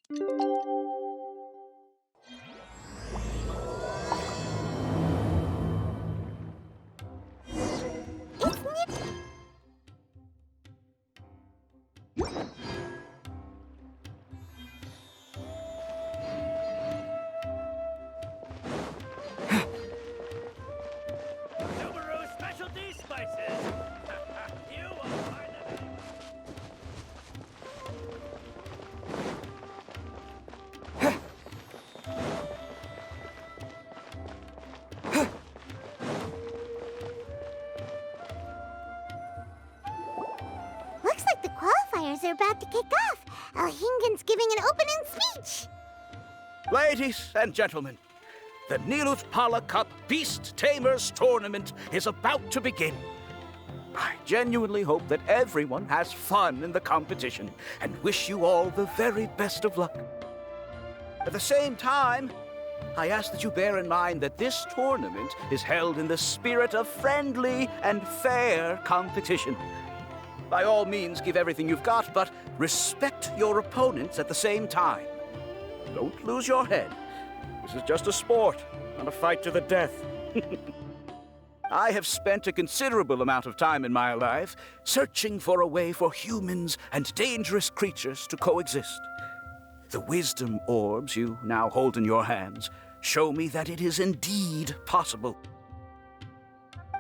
Specialty spices. You will find them. Looks like the qualifiers are about to kick off. Alhingen's giving an opening speech. Ladies and gentlemen, the Nilotpala Cup Beast Tamers Tournament is about to begin. I genuinely hope that everyone has fun in the competition and wish you all the very best of luck. At the same time, I ask that you bear in mind that this tournament is held in the spirit of friendly and fair competition. By all means, give everything you've got, but respect your opponents at the same time. Don't lose your head. This is just a sport, not a fight to the death. I have spent a considerable amount of time in my life searching for a way for humans and dangerous creatures to coexist. The wisdom orbs you now hold in your hands show me that it is indeed possible.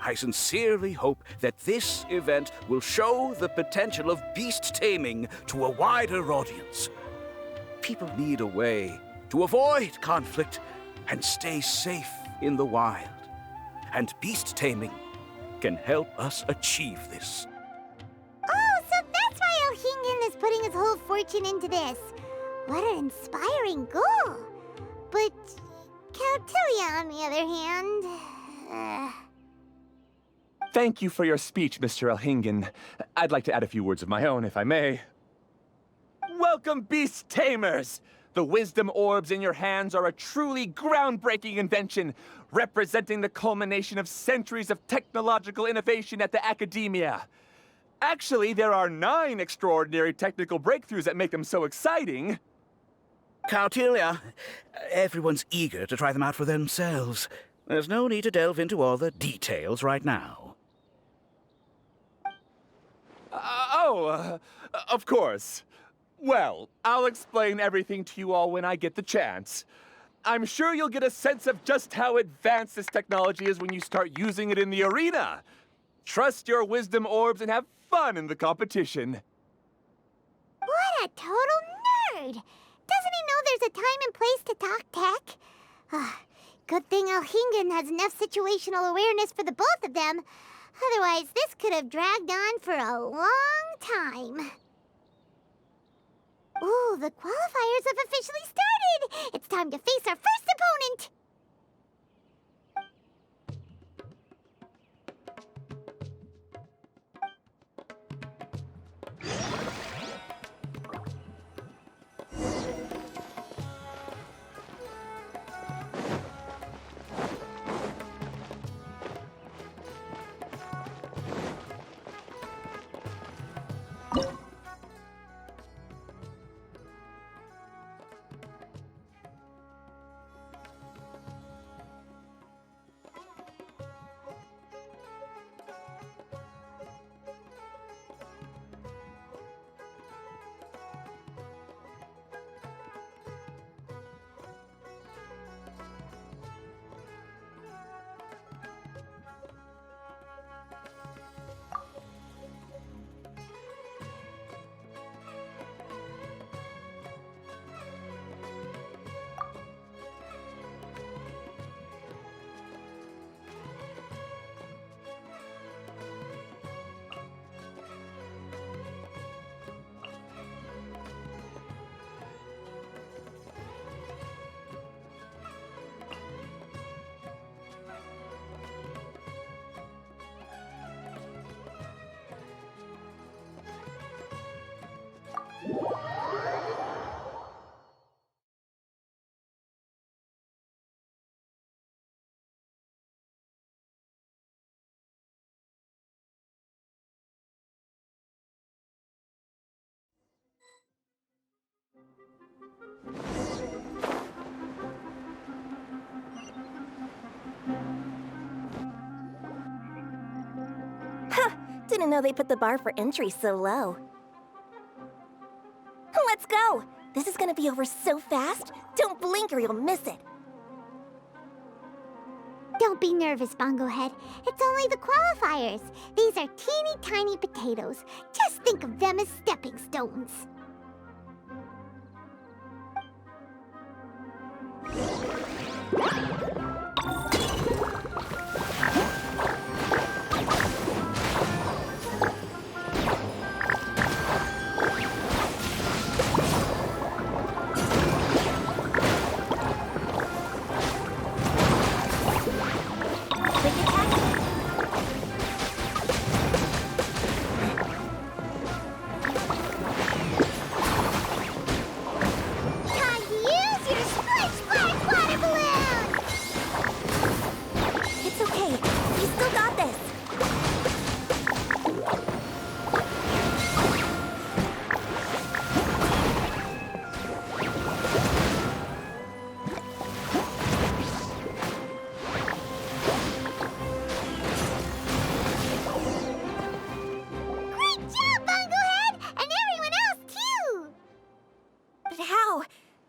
I sincerely hope that this event will show the potential of beast taming to a wider audience. People need a way to avoid conflict and stay safe in the wild. And beast taming can help us achieve this. Oh, so that's why Alhingen is putting his whole fortune into this. What an inspiring goal. But Caltilia, on the other hand... Thank you for your speech, Mr. Alhingen. I'd like to add a few words of my own, if I may. Welcome, Beast Tamers! The wisdom orbs in your hands are a truly groundbreaking invention, representing the culmination of centuries of technological innovation at the academia. Actually, there are 9 extraordinary technical breakthroughs that make them so exciting. Caltilia, everyone's eager to try them out for themselves. There's no need to delve into all the details right now. Of course. Well, I'll explain everything to you all when I get the chance. I'm sure you'll get a sense of just how advanced this technology is when you start using it in the arena. Trust your wisdom orbs and have fun in the competition. What a total nerd! Doesn't he know there's a time and place to talk tech? Good thing Alhingen has enough situational awareness for the both of them. Otherwise, this could have dragged on for a long time. Ooh, the qualifiers have officially started! It's time to face our first opponent! didn't know they put the bar for entry so low. Let's go! This is gonna be over so fast. Don't blink or you'll miss it. Don't be nervous, Bongo-Head. It's only the qualifiers. These are teeny tiny potatoes. Just think of them as stepping stones.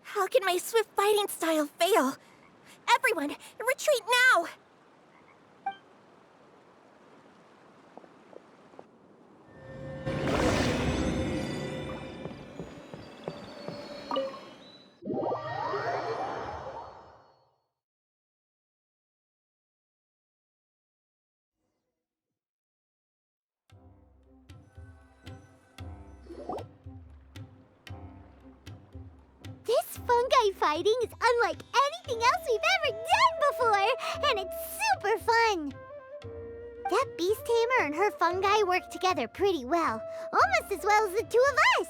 How can my swift fighting style fail? Everyone, retreat now! This fungi fighting is unlike anything else we've ever done before, and it's super fun. That beast tamer and her fungi work together pretty well, almost as well as the two of us.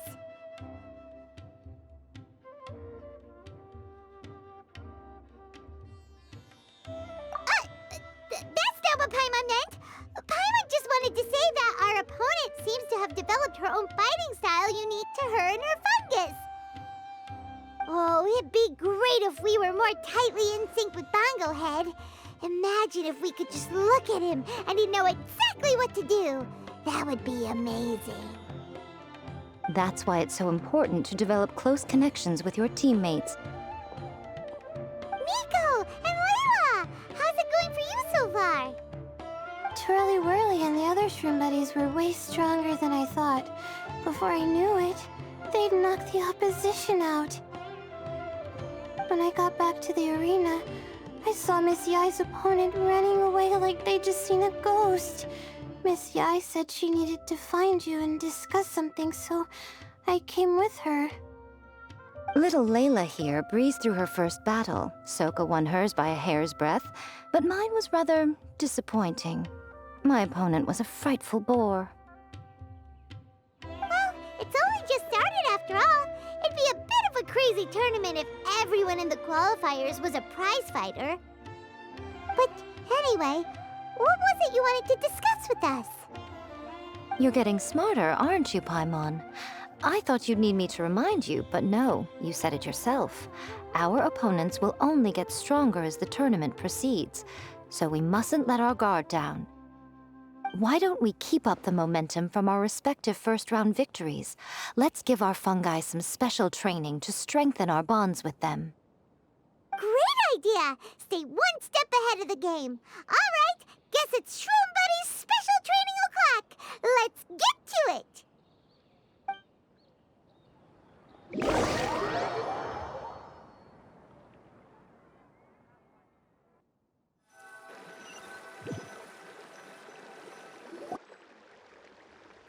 That's not what Paimon meant. Paimon just wanted to say that our opponent seems to have developed her own fighting style unique to her and her fungus. Oh, it'd be great if we were more tightly in sync with Bongo-Head. Imagine if we could just look at him and he'd know exactly what to do. That would be amazing. That's why it's so important to develop close connections with your teammates. Miko and Layla! How's it going for you so far? Twirly Whirly and the other shroom buddies were way stronger than I thought. Before I knew it, they'd knocked the opposition out. When I got back to the arena, I saw Miss Yai's opponent running away like they'd just seen a ghost. Miss Yai said she needed to find you and discuss something, so I came with her. Little Layla here breezed through her first battle. Soka won hers by a hair's breadth, but mine was rather disappointing. My opponent was a frightful bore. Well, it's only just started after all. It'd be a bit of a crazy tournament if everyone in the qualifiers was a prize fighter. But anyway, what was it you wanted to discuss with us? You're getting smarter, aren't you, Paimon? I thought you'd need me to remind you, but no, you said it yourself. Our opponents will only get stronger as the tournament proceeds, so we mustn't let our guard down. Why don't we keep up the momentum from our respective first-round victories? Let's give our fungi some special training to strengthen our bonds with them. Great idea! Stay one step ahead of the game. All right, guess it's Shroom Buddy's special training o'clock. Let's get to it!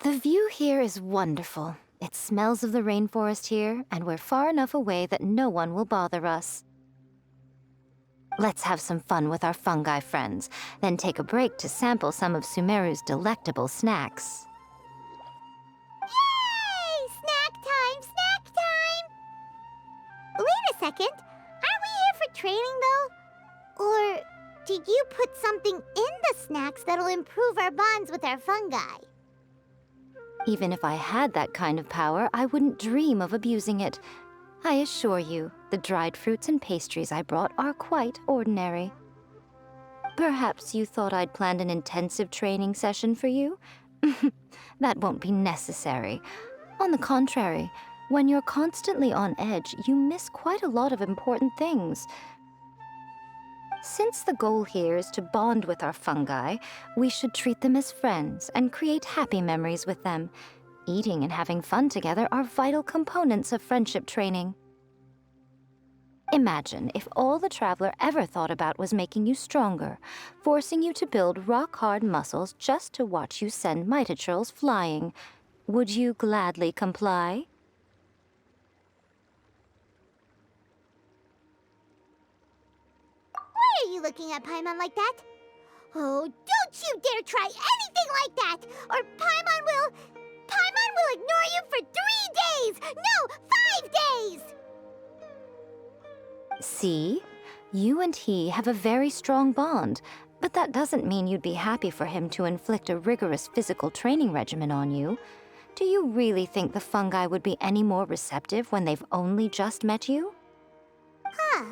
The view here is wonderful. It smells of the rainforest here, and we're far enough away that no one will bother us. Let's have some fun with our fungi friends, then take a break to sample some of Sumeru's delectable snacks. Yay! Snack time! Snack time! Wait a second. Aren't we here for training, though? Or did you put something in the snacks that'll improve our bonds with our fungi? Even if I had that kind of power, I wouldn't dream of abusing it. I assure you, the dried fruits and pastries I brought are quite ordinary. Perhaps you thought I'd planned an intensive training session for you? That won't be necessary. On the contrary, when you're constantly on edge, you miss quite a lot of important things. Since the goal here is to bond with our fungi, we should treat them as friends and create happy memories with them. Eating and having fun together are vital components of friendship training. Imagine if all the Traveler ever thought about was making you stronger, forcing you to build rock-hard muscles just to watch you send Mitochurls flying. Would you gladly comply? Why are you looking at Paimon like that? Oh, don't you dare try anything like that! Or Paimon will ignore you for 3 days! No, 5 days! See? You and he have a very strong bond, but that doesn't mean you'd be happy for him to inflict a rigorous physical training regimen on you. Do you really think the fungi would be any more receptive when they've only just met you? Huh.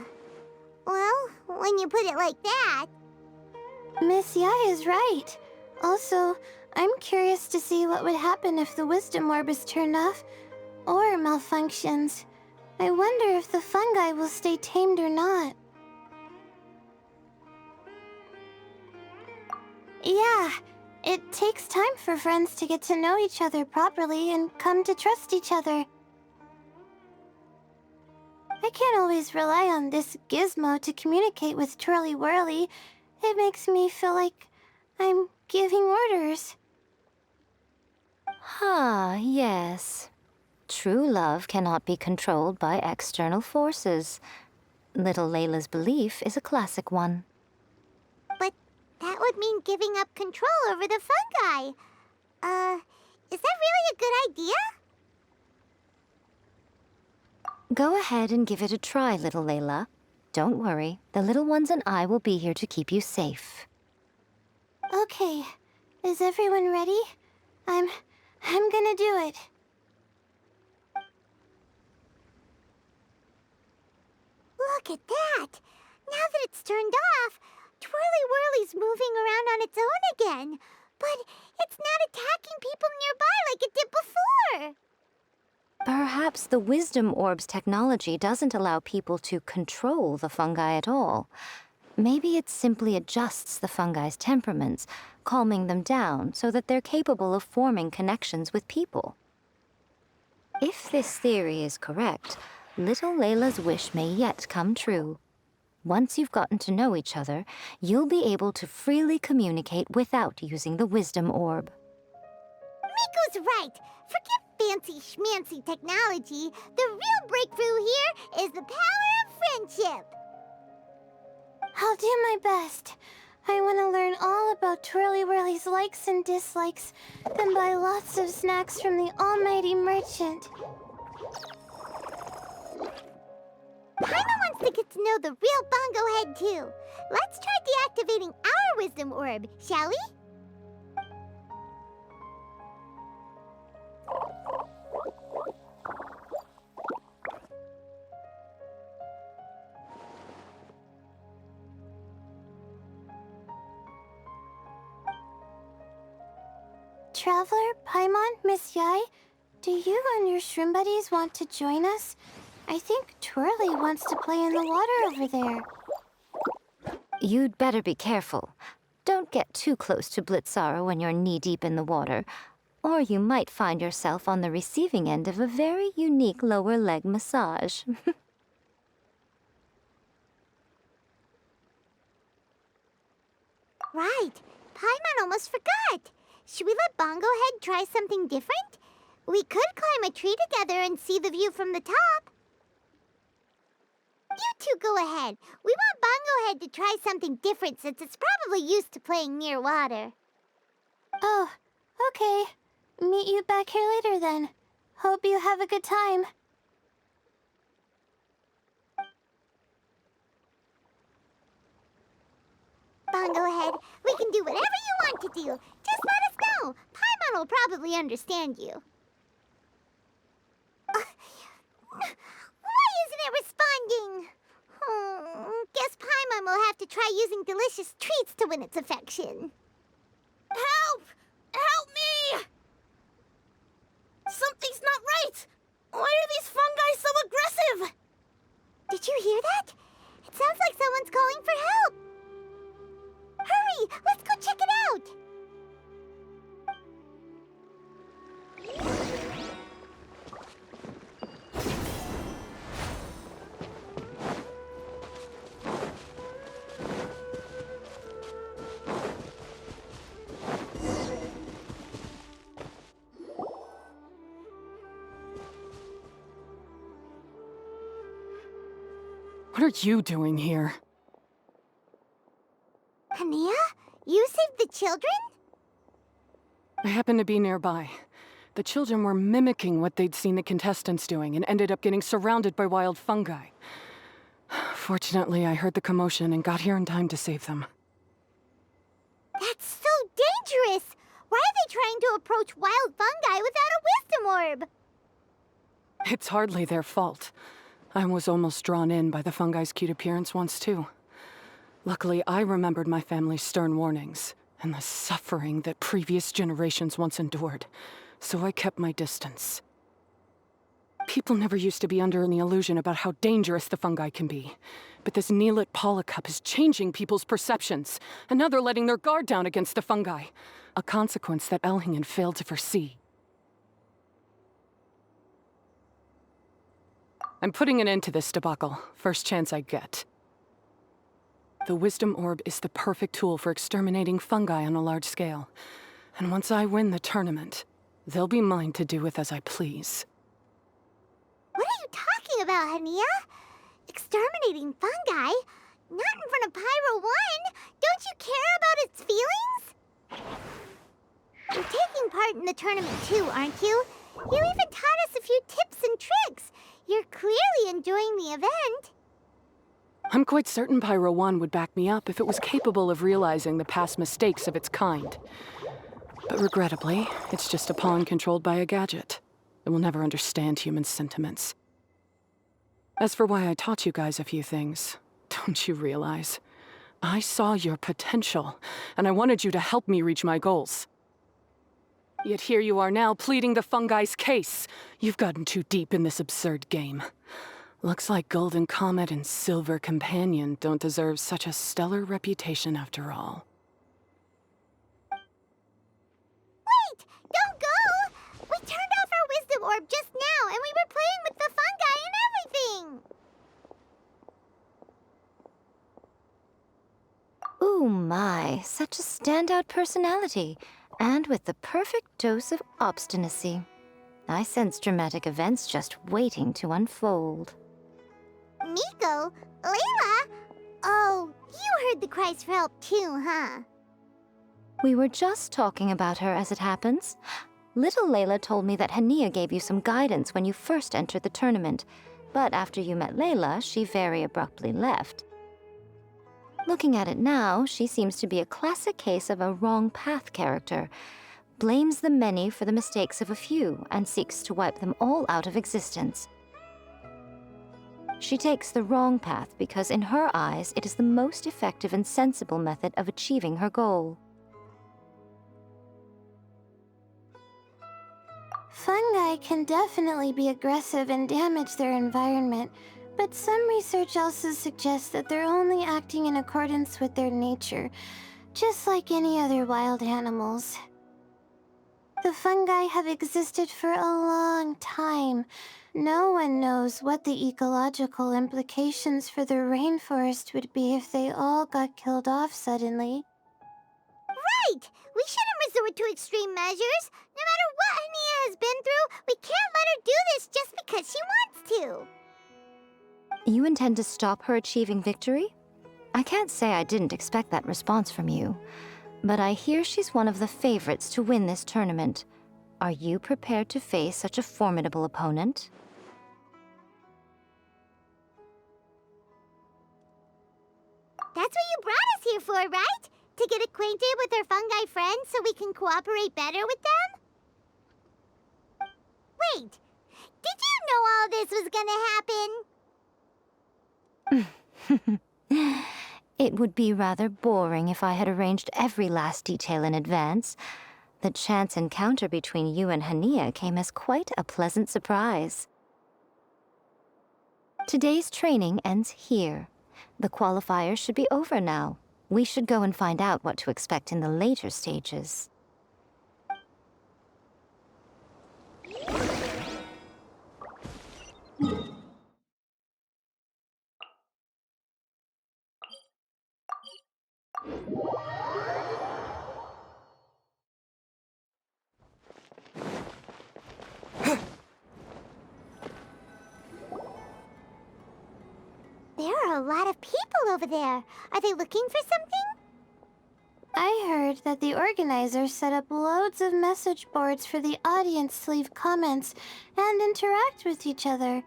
Well, when you put it like that... Miss Yai is right. Also, I'm curious to see what would happen if the wisdom orb is turned off or malfunctions. I wonder if the fungi will stay tamed or not. Yeah, it takes time for friends to get to know each other properly and come to trust each other. I can't always rely on this gizmo to communicate with Twirly Whirly. It makes me feel like I'm giving orders. Ah, yes. True love cannot be controlled by external forces. Little Layla's belief is a classic one. But that would mean giving up control over the fungi. Is that really a good idea? Go ahead and give it a try, little Layla. Don't worry, the little ones and I will be here to keep you safe. Okay, is everyone ready? I'm gonna do it. Look at that! Now that it's turned off, Twirly Whirly's moving around on its own again. But it's not attacking people nearby like it did before. Perhaps the Wisdom Orb's technology doesn't allow people to control the fungi at all. Maybe it simply adjusts the fungi's temperaments, calming them down so that they're capable of forming connections with people. If this theory is correct, little Layla's wish may yet come true. Once you've gotten to know each other, you'll be able to freely communicate without using the Wisdom Orb. Miko's right. Forget fancy schmancy technology. The real breakthrough here is the power of friendship. I'll do my best. I want to learn all about Twirly Whirly's likes and dislikes, then buy lots of snacks from the almighty merchant. Paimon wants to get to know the real Bongo-Head too. Let's try deactivating our Wisdom Orb, shall we? Traveler, Paimon, Miss Yai, do you and your shrimp buddies want to join us? I think Twirly wants to play in the water over there. You'd better be careful. Don't get too close to Blitzara when you're knee-deep in the water, or you might find yourself on the receiving end of a very unique lower leg massage. Right. Paimon almost forgot. Should we let Bongo-Head try something different? We could climb a tree together and see the view from the top. You two go ahead. We want Bongo-Head to try something different since it's probably used to playing near water. Oh, okay. Meet you back here later then. Hope you have a good time. Bongo-Head, we can do whatever you want to do. Just let us know. Paimon will probably understand you. Why isn't it responding? Guess Paimon will have to try using delicious treats to win its affection. Help! Help me! What are you doing here? Hania? You saved the children? I happened to be nearby. The children were mimicking what they'd seen the contestants doing and ended up getting surrounded by wild fungi. Fortunately, I heard the commotion and got here in time to save them. That's so dangerous! Why are they trying to approach wild fungi without a wisdom orb? It's hardly their fault. I was almost drawn in by the fungi's cute appearance once, too. Luckily, I remembered my family's stern warnings and the suffering that previous generations once endured, so I kept my distance. People never used to be under any illusion about how dangerous the fungi can be. But this Nilotpala Cup is changing people's perceptions, and now they're letting their guard down against the fungi. A consequence that Elhingen failed to foresee. I'm putting an end to this debacle, first chance I get. The Wisdom Orb is the perfect tool for exterminating fungi on a large scale. And once I win the tournament, they'll be mine to do with as I please. What are you talking about, Hania? Exterminating fungi? Not in front of Pyro 1! Don't you care about its feelings? You're taking part in the tournament too, aren't you? You even taught us a few tips and tricks. You're clearly enjoying the event. I'm quite certain Pyro 1 would back me up if it was capable of realizing the past mistakes of its kind. But regrettably, it's just a pawn controlled by a gadget. It will never understand human sentiments. As for why I taught you guys a few things, don't you realize? I saw your potential, and I wanted you to help me reach my goals. Yet here you are now pleading the fungi's case. You've gotten too deep in this absurd game. Looks like Golden Comet and Silver Companion don't deserve such a stellar reputation after all. Wait! Don't go! We turned off our wisdom orb just now, and we were playing with the fungi and everything! Ooh my, such a standout personality, and with the perfect dose of obstinacy. I sense dramatic events just waiting to unfold. Nico? Layla? Oh, you heard the cries for help too, huh? We were just talking about her as it happens. Little Layla told me that Hania gave you some guidance when you first entered the tournament, but after you met Layla, she very abruptly left. Looking at it now, she seems to be a classic case of a wrong path character. Blames the many for the mistakes of a few and seeks to wipe them all out of existence. She takes the wrong path because in her eyes, it is the most effective and sensible method of achieving her goal. Fungi can definitely be aggressive and damage their environment, but some research also suggests that they're only acting in accordance with their nature, just like any other wild animals. The fungi have existed for a long time. No one knows what the ecological implications for the rainforest would be if they all got killed off suddenly. Right! We shouldn't resort to extreme measures. No matter what Hania has been through, we can't let her do this just because she wants to. You intend to stop her achieving victory? I can't say I didn't expect that response from you, but I hear she's one of the favorites to win this tournament. Are you prepared to face such a formidable opponent? That's what you brought us here for, right? To get acquainted with our fungi friends so we can cooperate better with them? Wait, did you know all this was gonna happen? It would be rather boring if I had arranged every last detail in advance. The chance encounter between you and Hania came as quite a pleasant surprise. Today's training ends here. The qualifiers should be over now. We should go and find out what to expect in the later stages. There a lot of people over there. Are they looking for something? I heard that the organizers set up loads of message boards for the audience to leave comments and interact with each other.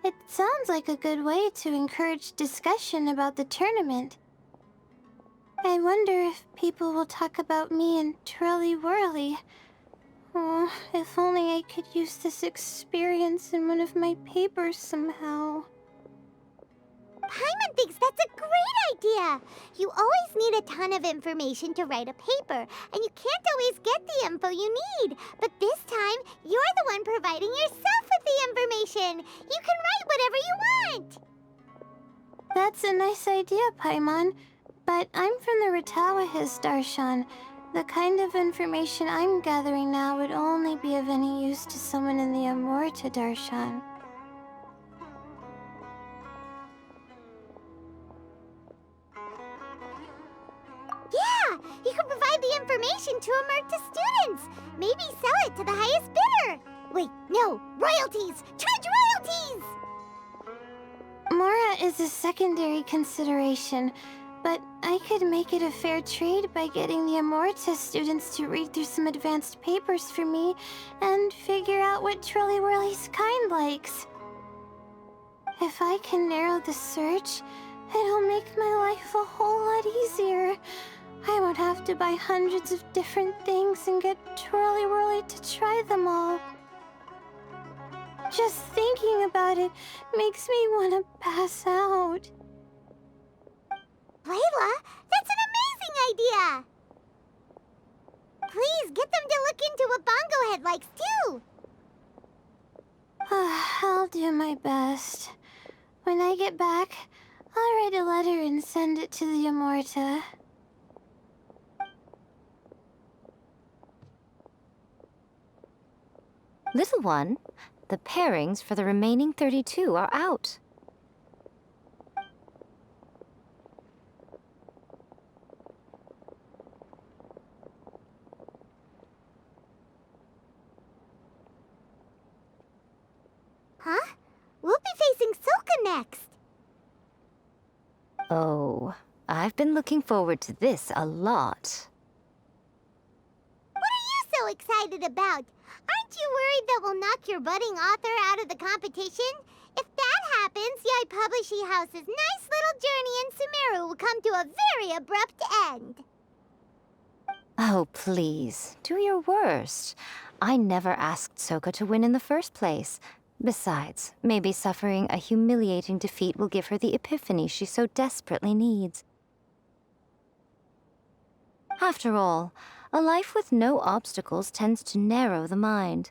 It sounds like a good way to encourage discussion about the tournament. I wonder if people will talk about me and Twirly Whirly. Oh, if only I could use this experience in one of my papers somehow. Paimon thinks that's a great idea. You always need a ton of information to write a paper, and you can't always get the info you need. But this time, you're the one providing yourself with the information. You can write whatever you want. That's a nice idea, Paimon. But I'm from the Ratawa-His Darshan. The kind of information I'm gathering now would only be of any use to someone in the Amorta Darshan. Yeah, you can provide the information to Amorta students. Maybe sell it to the highest bidder. Wait, no, royalties! Charge royalties! Mora is a secondary consideration, but I could make it a fair trade by getting the Amorta students to read through some advanced papers for me and figure out what Twirly Whirly's kind likes. If I can narrow the search, it'll make my life a whole lot easier. I won't have to buy hundreds of different things and get Twirly Whirly to try them all. Just thinking about it makes me want to pass out. Layla, that's an amazing idea! Please get them to look into what Bongo-Head likes too! I'll do my best. When I get back, I'll write a letter and send it to the Amorta. Little one, the pairings for the remaining 32 are out. Huh? We'll be facing Soka next! Oh, I've been looking forward to this a lot. What are you so excited about? Aren't you worried that we'll knock your budding author out of the competition? If that happens, Yai Publishing House's nice little journey in Sumeru will come to a very abrupt end. Oh, please, do your worst. I never asked Soka to win in the first place. Besides, maybe suffering a humiliating defeat will give her the epiphany she so desperately needs. After all, a life with no obstacles tends to narrow the mind.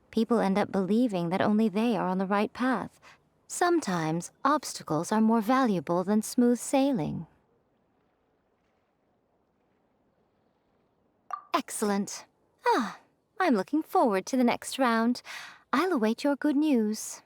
People end up believing that only they are on the right path. Sometimes, obstacles are more valuable than smooth sailing. Excellent. I'm looking forward to the next round. I'll await your good news.